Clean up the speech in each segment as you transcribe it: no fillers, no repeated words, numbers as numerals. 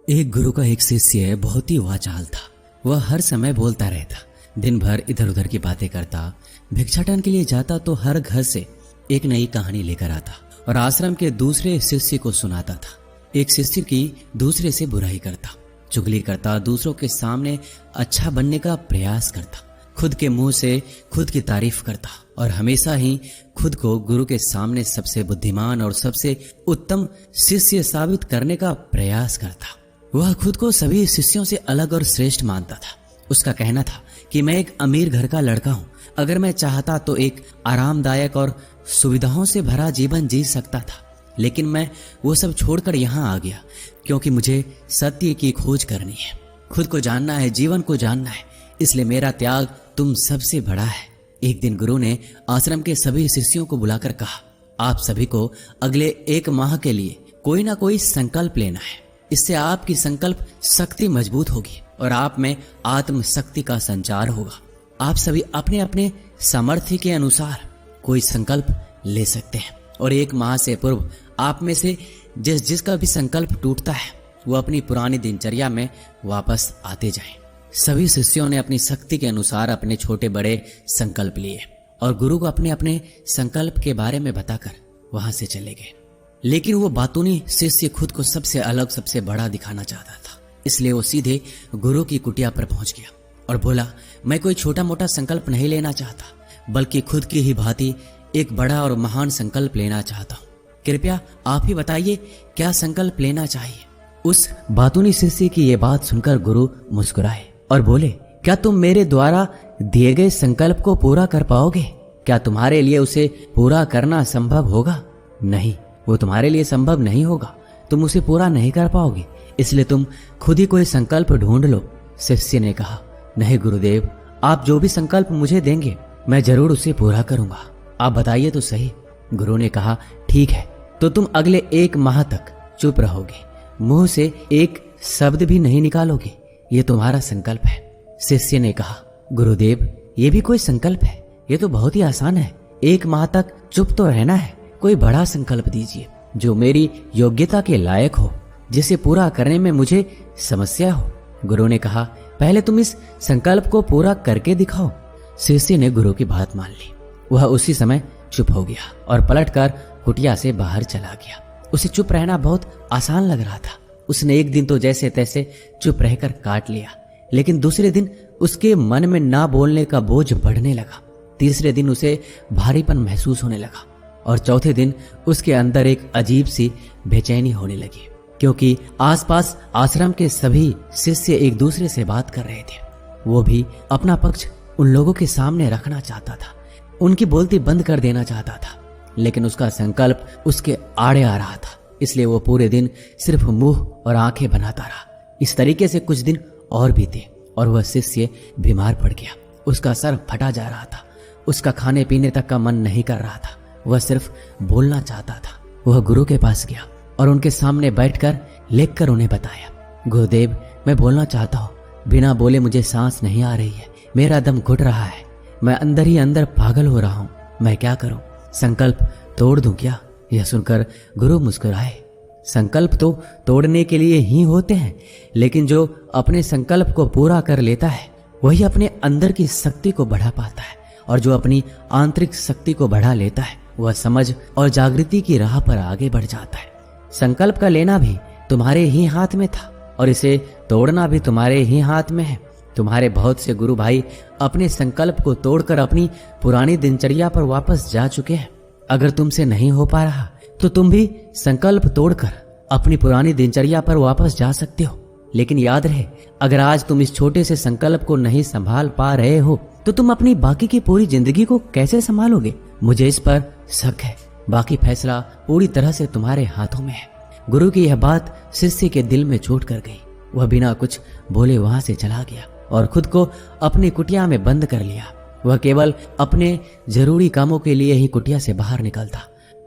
एक गुरु का एक शिष्य बहुत ही वाचाल था। वह हर समय बोलता रहता, दिन भर इधर उधर की बातें करता। भिक्षाटन के लिए जाता तो हर घर से एक नई कहानी लेकर आता और आश्रम के दूसरे शिष्य को सुनाता था। एक शिष्य की दूसरे से बुराई करता, चुगली करता, दूसरों के सामने अच्छा बनने का प्रयास करता, खुद के मुंह से खुद की तारीफ करता और हमेशा ही खुद को गुरु के सामने सबसे बुद्धिमान और सबसे उत्तम शिष्य साबित करने का प्रयास करता। वह खुद को सभी शिष्यों से अलग और श्रेष्ठ मानता था। उसका कहना था कि मैं एक अमीर घर का लड़का हूं, अगर मैं चाहता तो एक आरामदायक और सुविधाओं से भरा जीवन जी सकता था, लेकिन मैं वो सब छोड़कर यहाँ आ गया क्योंकि मुझे सत्य की खोज करनी है, खुद को जानना है, जीवन को जानना है, इसलिए मेरा त्याग तुम सबसे बड़ा है। एक दिन गुरु ने आश्रम के सभी शिष्यों को बुलाकर कहा, आप सभी को अगले 1 माह के लिए कोई ना कोई संकल्प लेना है। इससे आपकी संकल्प शक्ति मजबूत होगी और आप में आत्म शक्ति का संचार होगा। आप सभी अपने अपने सामर्थ्य के अनुसार कोई संकल्प ले सकते हैं और 1 माह से पूर्व आप में से जिसका भी संकल्प टूटता है वो अपनी पुरानी दिनचर्या में वापस आते जाएं। सभी शिष्यों ने अपनी शक्ति के अनुसार अपने छोटे बड़े संकल्प लिए और गुरु को अपने अपने संकल्प के बारे में बताकर वहां से चले गए। लेकिन वो बातूनी शिष्य खुद को सबसे अलग, सबसे बड़ा दिखाना चाहता था, इसलिए वो सीधे गुरु की कुटिया पर पहुंच गया और बोला, मैं कोई छोटा मोटा संकल्प नहीं लेना चाहता, बल्कि खुद की ही भांति एक बड़ा और महान संकल्प लेना चाहता हूँ। कृपया आप ही बताइए क्या संकल्प लेना चाहिए। उस बातूनी शिष्य की ये बात सुनकर गुरु मुस्कुराए और बोले, क्या तुम मेरे द्वारा दिए गए संकल्प को पूरा कर पाओगे? क्या तुम्हारे लिए उसे पूरा करना संभव होगा? नहीं, वो तुम्हारे लिए संभव नहीं होगा, तुम उसे पूरा नहीं कर पाओगे, इसलिए तुम खुद ही कोई संकल्प ढूंढ लो। शिष्य ने कहा, नहीं गुरुदेव, आप जो भी संकल्प मुझे देंगे मैं जरूर उसे पूरा करूंगा, आप बताइए तो सही। गुरु ने कहा, ठीक है, तो तुम अगले 1 माह तक चुप रहोगे, मुंह से एक शब्द भी नहीं निकालोगे, ये तुम्हारा संकल्प है। शिष्य ने कहा, गुरुदेव, ये भी कोई संकल्प है? ये तो बहुत ही आसान है, 1 माह तक चुप तो रहना है। कोई बड़ा संकल्प दीजिए जो मेरी योग्यता के लायक हो, जिसे पूरा करने में मुझे समस्या हो। गुरु ने कहा, पहले तुम इस संकल्प को पूरा करके दिखाओ। शिष्य ने गुरु की बात मान ली। वह उसी समय चुप हो गया और पलटकर कुटिया से बाहर चला गया। उसे चुप रहना बहुत आसान लग रहा था। उसने एक दिन तो जैसे तैसे चुप रहकर काट लिया, लेकिन दूसरे दिन उसके मन में ना बोलने का बोझ बढ़ने लगा। तीसरे दिन उसे भारीपन महसूस होने लगा और चौथे दिन उसके अंदर एक अजीब सी बेचैनी होने लगी, क्योंकि आसपास आश्रम के सभी शिष्य एक दूसरे से बात कर रहे थे। वो भी अपना पक्ष उन लोगों के सामने रखना चाहता था, उनकी बोलती बंद कर देना चाहता था, लेकिन उसका संकल्प उसके आड़े आ रहा था, इसलिए वो पूरे दिन सिर्फ मुंह और आंखें बनाता रहा। इस तरीके से कुछ दिन और बीते और वह शिष्य बीमार पड़ गया। उसका सर फटा जा रहा था, उसका खाने पीने तक का मन नहीं कर रहा था, वह सिर्फ बोलना चाहता था। वह गुरु के पास गया और उनके सामने बैठकर लेकर उन्हें बताया, गुरुदेव, मैं बोलना चाहता हूँ, बिना बोले मुझे सांस नहीं आ रही है, मेरा दम घुट रहा है, मैं अंदर ही अंदर पागल हो रहा हूँ, मैं क्या करूँ? संकल्प तोड़ दूं क्या? यह सुनकर गुरु मुस्कुराए। संकल्प तो तोड़ने के लिए ही होते हैं, लेकिन जो अपने संकल्प को पूरा कर लेता है वही अपने अंदर की शक्ति को बढ़ा पाता है, और जो अपनी आंतरिक शक्ति को बढ़ा लेता है वह समझ और जागृति की राह पर आगे बढ़ जाता है। संकल्प का लेना भी तुम्हारे ही हाथ में था और इसे तोड़ना भी तुम्हारे ही हाथ में है। तुम्हारे बहुत से गुरु भाई अपने संकल्प को तोड़कर अपनी पुरानी दिनचर्या पर वापस जा चुके हैं। अगर तुमसे नहीं हो पा रहा तो तुम भी संकल्प तोड़कर अपनी पुरानी दिनचर्या पर वापस जा सकते हो, लेकिन याद रहे, अगर आज तुम इस छोटे से संकल्प को नहीं संभाल पा रहे हो तो तुम अपनी बाकी की पूरी जिंदगी को कैसे संभालोगे? मुझे इस पर शक है, बाकी फैसला पूरी तरह से तुम्हारे हाथों में है। गुरु की यह बात शिष्य के दिल में चोट कर गई। वह बिना कुछ बोले वहां से चला गया और खुद को अपनी कुटिया में बंद कर लिया। वह केवल अपने जरूरी कामों के लिए ही कुटिया से बाहर निकलता,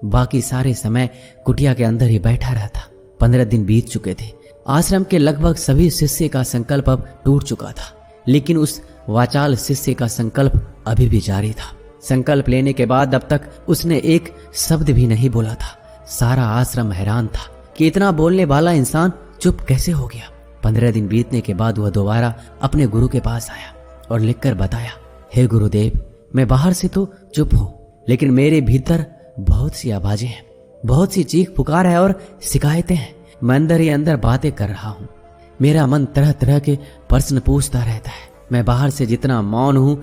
बाकी सारे समय कुटिया के अंदर ही बैठा रहता। 15 दिन बीत चुके थे। आश्रम के लगभग सभी शिष्य का संकल्प अब टूट चुका था, लेकिन उस वाचाल शिष्य का संकल्प अभी भी जारी था। संकल्प लेने के बाद अब तक उसने एक शब्द भी नहीं बोला था। सारा आश्रम हैरान था। कि इतना बोलने वाला इंसान चुप कैसे हो गया। 15 दिन बीतने के बाद वह दोबारा अपने गुरु के पास आया और लिखकर बताया, हे गुरुदेव, मैं बाहर से तो चुप हूं, लेकिन मेरे भीतर बहुत सी आवाजें हैं, बहुत सी चीख पुकार है और शिकायतें हैं। मैं अंदर ही अंदर बातें कर रहा हूं। मेरा मन तरह तरह के प्रश्न पूछता रहता है। मैं बाहर से जितना मौन हूं,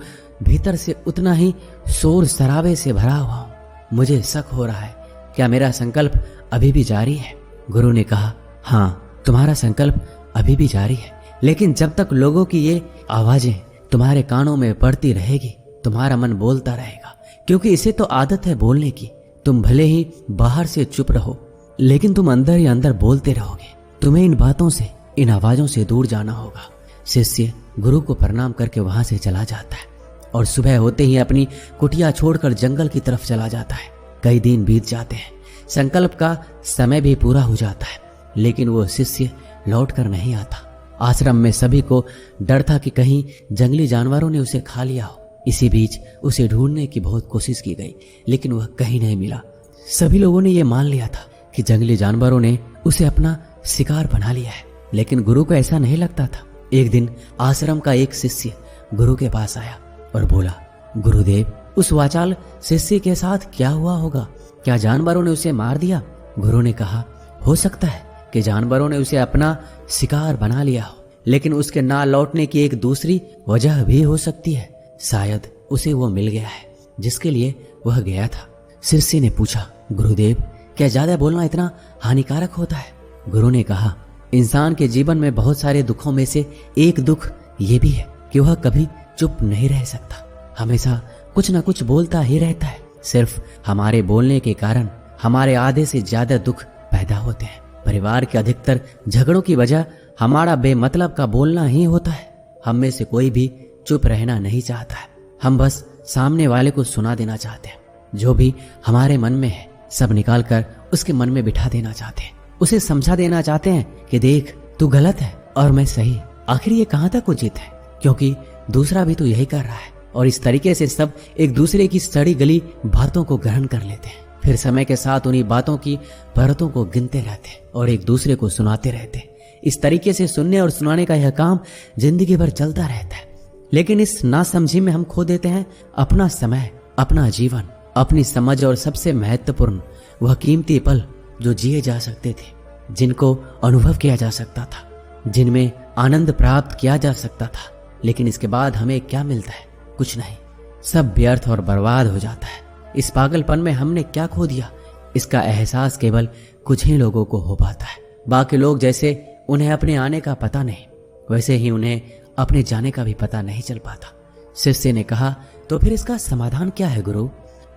भीतर से उतना ही शोर शराबे से भरा हुआ हूं। मुझे शक हो रहा है, क्या मेरा संकल्प अभी भी जारी है? गुरु ने कहा, हाँ, तुम्हारा संकल्प अभी भी जारी है, लेकिन जब तक लोगों की ये आवाजें तुम्हारे कानों में पड़ती रहेगी, तुम्हारा मन बोलता रहेगा, क्योंकि इसे तो आदत है बोलने की। तुम भले ही बाहर से चुप रहो, लेकिन तुम अंदर ही अंदर बोलते रहोगे। तुम्हें इन बातों से, इन आवाजों से दूर जाना होगा। शिष्य गुरु को प्रणाम करके वहां से चला जाता है और सुबह होते ही अपनी कुटिया छोड़कर जंगल की तरफ चला जाता है। कई दिन बीत जाते हैं, संकल्प का समय भी पूरा हो जाता है, लेकिन वो शिष्य लौट कर नहीं आता। आश्रम में सभी को डर था कि कहीं जंगली जानवरों ने उसे खा लिया हो। इसी बीच उसे ढूंढने की बहुत कोशिश की गई, लेकिन वह कहीं नहीं मिला। सभी लोगों ने यह मान लिया था कि जंगली जानवरों ने उसे अपना शिकार बना लिया है, लेकिन गुरु को ऐसा नहीं लगता था। एक दिन आश्रम का एक शिष्य गुरु के पास आया और बोला, गुरुदेव, उस वाचाल शिष्य के साथ क्या हुआ होगा? क्या जानवरों ने उसे मार दिया? गुरु ने कहा, हो सकता है कि जानवरों ने उसे अपना शिकार बना लिया हो, लेकिन उसके ना लौटने की एक दूसरी वजह भी हो सकती है। शायद उसे वो मिल गया है जिसके लिए वह गया था। शिष्य ने पूछा, गुरुदेव, क्या ज्यादा बोलना इतना हानिकारक होता है? गुरु ने कहा, इंसान के जीवन में बहुत सारे दुखों में से एक दुख ये भी है कि वह कभी चुप नहीं रह सकता, हमेशा कुछ न कुछ बोलता ही रहता है। सिर्फ हमारे बोलने के कारण हमारे आधे से ज्यादा दुख पैदा होते हैं। परिवार के अधिकतर झगड़ों की वजह हमारा बेमतलब का बोलना ही होता है। हम में से कोई भी चुप रहना नहीं चाहता है। हम बस सामने वाले को सुना देना चाहते हैं। जो भी हमारे मन में है सब निकाल कर उसके मन में बिठा देना चाहते हैं। उसे समझा देना चाहते हैं कि देख, तू गलत है और मैं सही। आखिर ये कहां तक उचित है, क्योंकि दूसरा भी तो यही कर रहा है। और इस तरीके से सब एक दूसरे की सड़ी गली बातों को ग्रहण कर लेते हैं। फिर समय के साथ उन्हीं बातों की परतों को गिनते रहते हैं और एक दूसरे को सुनाते रहते हैं। इस तरीके से सुनने और सुनाने का यह काम जिंदगी भर चलता रहता है। लेकिन इस नासमझी में हम खो देते हैं अपना समय, अपना जीवन, अपनी समझ और सबसे महत्वपूर्ण वह कीमती पल जो जिए जा सकते थे, जिनको अनुभव किया जा सकता था, जिनमें आनंद प्राप्त किया जा सकता था। लेकिन इसके बाद हमें क्या मिलता है? कुछ नहीं। सब व्यर्थ और बर्बाद हो जाता है। इस पागलपन में हमने क्या खो दिया, इसका एहसास केवल कुछ ही लोगों को हो पाता है। बाकी लोग जैसे उन्हें अपने आने का पता नहीं, वैसे ही उन्हें अपने जाने का भी पता नहीं चल पाता। शिष्य ने कहा, तो फिर इसका समाधान क्या है गुरु?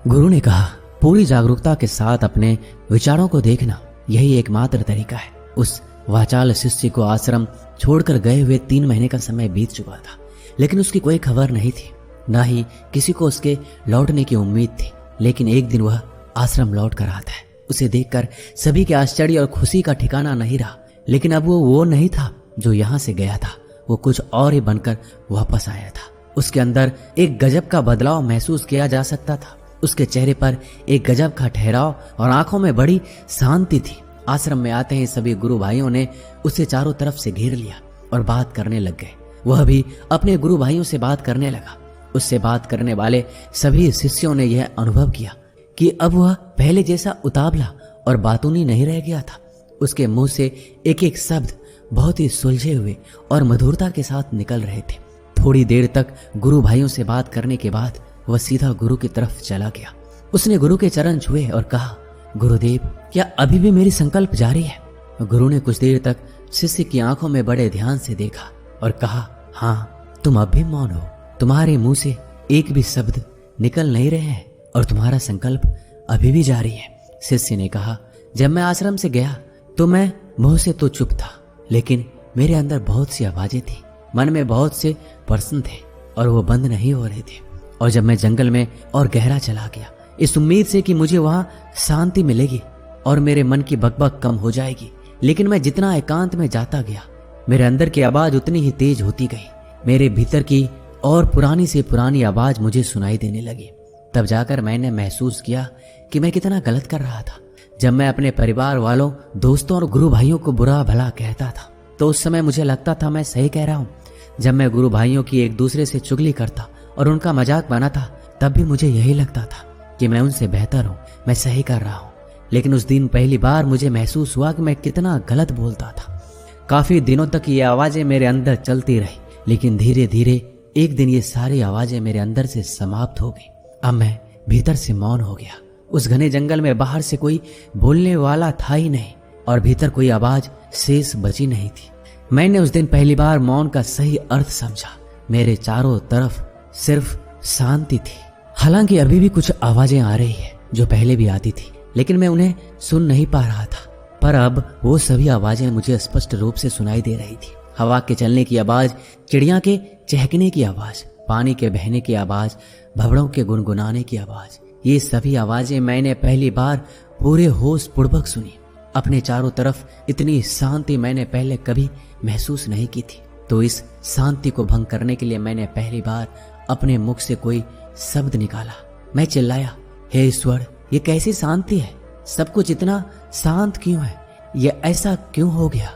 गुरु ने कहा, पूरी जागरूकता के साथ अपने विचारों को देखना, यही एकमात्र तरीका है। उस वाचाल शिष्य को आश्रम छोड़कर गए हुए 3 महीने का समय बीत चुका था, लेकिन उसकी कोई खबर नहीं थी, न ही किसी को उसके लौटने की उम्मीद थी। लेकिन एक दिन वह आश्रम लौट कर आता है। उसे देखकर सभी के आश्चर्य और खुशी का ठिकाना नहीं रहा। लेकिन अब वो नहीं था जो यहाँ से गया था, वो कुछ और ही बनकर वापस आया था। उसके अंदर एक गजब का बदलाव महसूस किया जा सकता था। उसके चेहरे पर एक गजब का ठहराव और आंखों में बड़ी शांति थी। आश्रम में आते ही सभी गुरु भाइयों ने उसे चारों तरफ से घेर लिया और बात करने लग गए। वह भी अपने गुरु भाइयों से बात करने लगा। उससे बात करने वाले सभी शिष्यों ने यह अनुभव किया कि अब वह पहले जैसा उतावला और बातूनी नहीं रह गया था। उसके मुंह से एक एक शब्द बहुत ही सुलझे हुए और मधुरता के साथ निकल रहे थे। थोड़ी देर तक गुरु भाइयों से बात करने के बाद वह सीधा गुरु की तरफ चला गया। उसने गुरु के चरण छुए और कहा, गुरुदेव, क्या अभी भी मेरी संकल्प जारी है? गुरु ने कुछ देर तक शिष्य की आंखों में बड़े ध्यान से देखा और कहा, हाँ, तुम अब भी मौन हो। तुम्हारे मुंह से एक भी शब्द निकल नहीं रहे हैं और तुम्हारा संकल्प अभी भी जारी है। शिष्य ने कहा, जब मैं आश्रम से गया तो मैं मुंह से तो चुप था, लेकिन मेरे अंदर बहुत सी आवाजें थी। मन में बहुत से प्रश्न थे और वो बंद नहीं हो रहे थे। और जब मैं जंगल में और गहरा चला गया, इस उम्मीद से कि मुझे वहां शांति मिलेगी और मेरे मन की बकबक कम हो जाएगी, लेकिन मैं जितना एकांत में जाता गया, मेरे अंदर की आवाज उतनी ही तेज होती गई। मेरे भीतर की और पुरानी से पुरानी आवाज मुझे सुनाई देने लगी। तब जाकर मैंने महसूस किया कि मैं कितना गलत कर रहा था। जब मैं अपने परिवार वालों, दोस्तों और गुरु भाइयों को बुरा भला कहता था तो उस समय मुझे लगता था मैं सही कह रहा हूँ। जब मैं गुरु भाइयों की एक दूसरे से चुगली करता और उनका मजाक बनाता तब भी मुझे यही लगता था कि मैं उनसे बेहतर हूँ, मैं सही कर रहा हूँ। लेकिन उस दिन पहली बार मुझे महसूस हुआ कि मैं कितना गलत बोलता था। काफी दिनों तक ये आवाजें मेरे अंदर चलती रही, लेकिन धीरे धीरे एक दिन ये सारी आवाजें मेरे अंदर से समाप्त हो गई। अब मैं भीतर से मौन हो गया। उस घने जंगल में बाहर से कोई बोलने वाला था ही नहीं और भीतर कोई आवाज शेष बची नहीं थी। मैंने उस दिन पहली बार मौन का सही अर्थ समझा। मेरे चारों तरफ सिर्फ शांति थी। हालांकि अभी भी कुछ आवाजें आ रही है जो पहले भी आती थी, लेकिन मैं उन्हें सुन नहीं पा रहा था। पर अब वो सभी आवाजें मुझे स्पष्ट रूप से सुनाई दे रही थी। हवा के चलने की आवाज, चिड़िया के चहकने की आवाज, पानी के बहने की आवाज, भवड़ों के गुनगुनाने की आवाज, ये सभी आवाजें मैंने पहली बार पूरे होश पूर्वक सुनी। अपने चारों तरफ इतनी शांति मैंने पहले कभी महसूस नहीं की थी। तो इस शांति को भंग करने के लिए मैंने पहली बार अपने मुख से कोई शब्द निकाला। मैं चिल्लाया, हे ईश्वर, ये कैसी शांति है? सब कुछ इतना शांत क्यों है? ये ऐसा क्यों हो गया?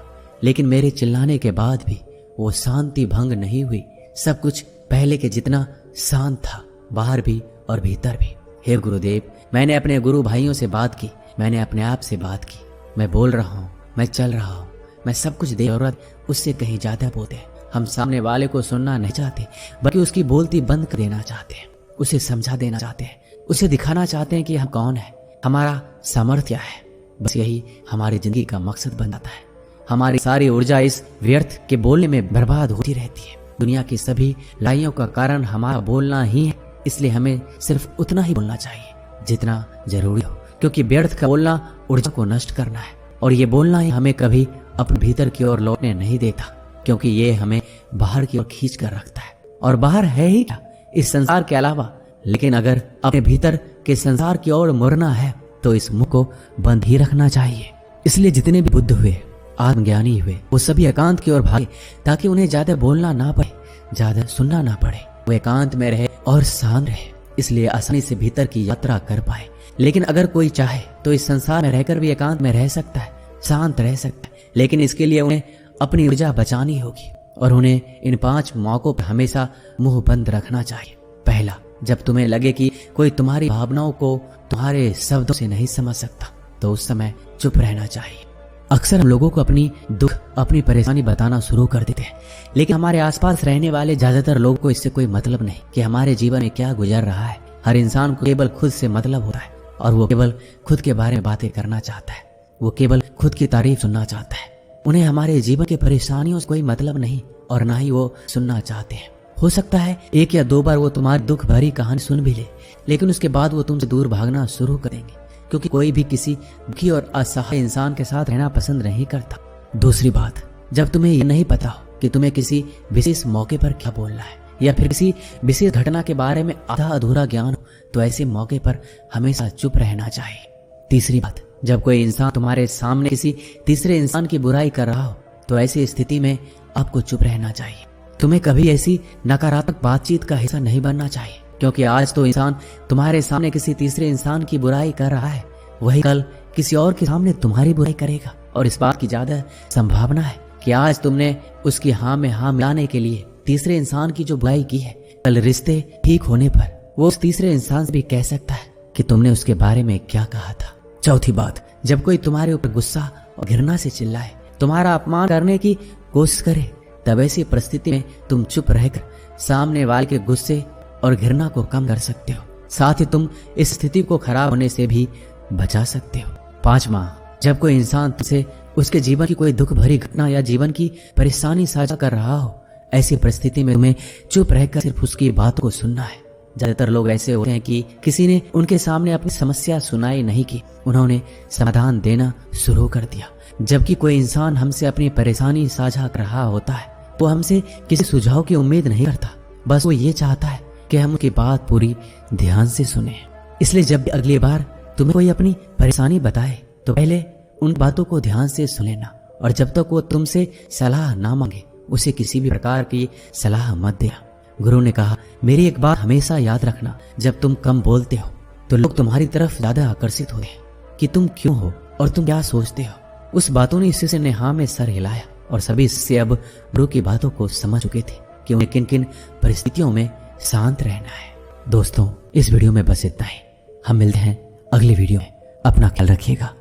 लेकिन मेरे चिल्लाने के बाद भी वो शांति भंग नहीं हुई। सब कुछ पहले के जितना शांत था, बाहर भी और भीतर भी। हे गुरुदेव, मैंने अपने गुरु भाइयों से बात की, मैंने अपने आप से बात की। मैं बोल रहा हूँ, मैं चल रहा हूँ, मैं सब कुछ दे जरूरत उससे कहीं ज्यादा बोलते हैं। हम सामने वाले को सुनना नहीं चाहते, बल्कि उसकी बोलती बंद कर देना चाहते हैं, उसे समझा देना चाहते हैं, उसे दिखाना चाहते हैं कि हम कौन है, हमारा सामर्थ्य क्या है। बस यही हमारी जिंदगी का मकसद बन जाता है। हमारी सारी ऊर्जा इस व्यर्थ के बोलने में बर्बाद होती रहती है। दुनिया की सभी लड़ाइयों का कारण हमारा बोलना ही है, इसलिए हमें सिर्फ उतना ही बोलना चाहिए जितना जरूरी हो, क्योंकि व्यर्थ का बोलना ऊर्जा को नष्ट करना है और ये बोलना ही हमें कभी अपने भीतर की ओर लौटने नहीं देता, क्योंकि ये हमें बाहर की ओर खींच कर रखता है। और बाहर है ही क्या इस संसार के अलावा? लेकिन अगर अपने भीतर के संसार की ओर मुड़ना है तो इस मुख को बंद ही रखना चाहिए। इसलिए जितने भी बुद्ध हुए, आत्मज्ञानी हुए, वो सभी एकांत की ओर भागे ताकि उन्हें ज्यादा बोलना ना पड़े, ज्यादा सुनना ना पड़े। वो एकांत में रहे और शांत रहे, इसलिए आसानी से भीतर की यात्रा कर पाए। लेकिन अगर कोई चाहे तो इस संसार में रहकर भी एकांत में रह सकता है, शांत रह सकता है, लेकिन इसके लिए उन्हें अपनी ऊर्जा बचानी होगी और उन्हें इन 5 मौकों पर हमेशा मुंह बंद रखना चाहिए। पहला, जब तुम्हें लगे कि कोई तुम्हारी भावनाओं को तुम्हारे शब्दों से नहीं समझ सकता तो उस समय चुप रहना चाहिए। अक्सर हम लोगों को अपनी दुख, अपनी परेशानी बताना शुरू कर देते हैं, लेकिन हमारे आसपास रहने वाले ज्यादातर लोगों को इससे कोई मतलब नहीं कि हमारे जीवन में क्या गुजर रहा है। हर इंसान को केवल खुद से मतलब होता है और वो केवल खुद के बारे में बातें करना चाहता है, वो केवल खुद की तारीफ सुनना चाहता है। उन्हें हमारे जीवन की परेशानियों से कोई मतलब नहीं और ना ही वो सुनना चाहते हैं। हो सकता है 1 या 2 बार वो तुम्हारी दुख भरी कहानी सुन भी ले, लेकिन उसके बाद वो तुमसे दूर भागना शुरू करेंगे, क्योंकि कोई भी किसी दुखी और असहाय इंसान के साथ रहना पसंद नहीं करता। दूसरी बात, जब तुम्हें ये नहीं पता हो कि तुम्हें किसी विशेष मौके पर क्या बोलना है या फिर किसी विशेष घटना के बारे में आधा अधूरा ज्ञान हो, तो ऐसे मौके पर हमेशा चुप रहना चाहिए। तीसरी बात, जब कोई इंसान तुम्हारे सामने किसी तीसरे इंसान की बुराई कर रहा हो तो ऐसी स्थिति में आपको चुप रहना चाहिए। तुम्हें कभी ऐसी नकारात्मक बातचीत का हिस्सा नहीं बनना चाहिए, क्योंकि आज तो इंसान तुम्हारे सामने किसी तीसरे इंसान की बुराई कर रहा है, वही कल किसी और के सामने तुम्हारी बुराई करेगा। और इस बात की ज्यादा संभावना है कि आज तुमने उसकी हाँ में हाँ मिलाने के लिए तीसरे इंसान की जो बुराई की है, कल रिश्ते ठीक होने पर वो उस तीसरे इंसान से भी कह सकता है कि तुमने उसके बारे में क्या कहा था। चौथी बात, जब कोई तुम्हारे ऊपर गुस्सा और घृणा से चिल्लाए, तुम्हारा अपमान करने की कोशिश करे, तब ऐसी परिस्थिति में तुम चुप रहकर सामने वाले के गुस्से और घृणा को कम कर सकते हो। साथ ही तुम इस स्थिति को खराब होने से भी बचा सकते हो। 5वां, जब कोई इंसान तुमसे उसके जीवन की कोई दुख भरी घटना या जीवन की परेशानी साझा कर रहा हो, ऐसी परिस्थिति में तुम्हें चुप रहकर सिर्फ उसकी बातों को सुनना है। ज्यादातर लोग ऐसे होते हैं कि किसी ने उनके सामने अपनी समस्या सुनाई नहीं की, उन्होंने समाधान देना शुरू कर दिया। जबकि कोई इंसान हमसे अपनी परेशानी साझा कर रहा होता है, वो हमसे किसी सुझाव की उम्मीद नहीं करता, बस वो ये चाहता है कि हम उसकी बात पूरी ध्यान से सुने। इसलिए जब भी अगली बार तुम्हें कोई अपनी परेशानी बताए तो पहले उन बातों को ध्यान से सुन लेना, और जब तक वो तुमसे सलाह ना मांगे उसे किसी भी प्रकार की सलाह मत देना। गुरु ने कहा, मेरी एक बात हमेशा याद रखना, जब तुम कम बोलते हो तो लोग तुम्हारी तरफ ज्यादा आकर्षित होते हैं, कि तुम क्यों हो और तुम क्या सोचते हो। उस बातों ने इससे नेहा में सर हिलाया और सभी इससे अब गुरु की बातों को समझ चुके थे कि उन्हें किन किन परिस्थितियों में शांत रहना है। दोस्तों, इस वीडियो में बस इतना ही। हम मिलते हैं अगली वीडियो में। अपना ख्याल रखिएगा।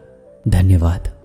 धन्यवाद।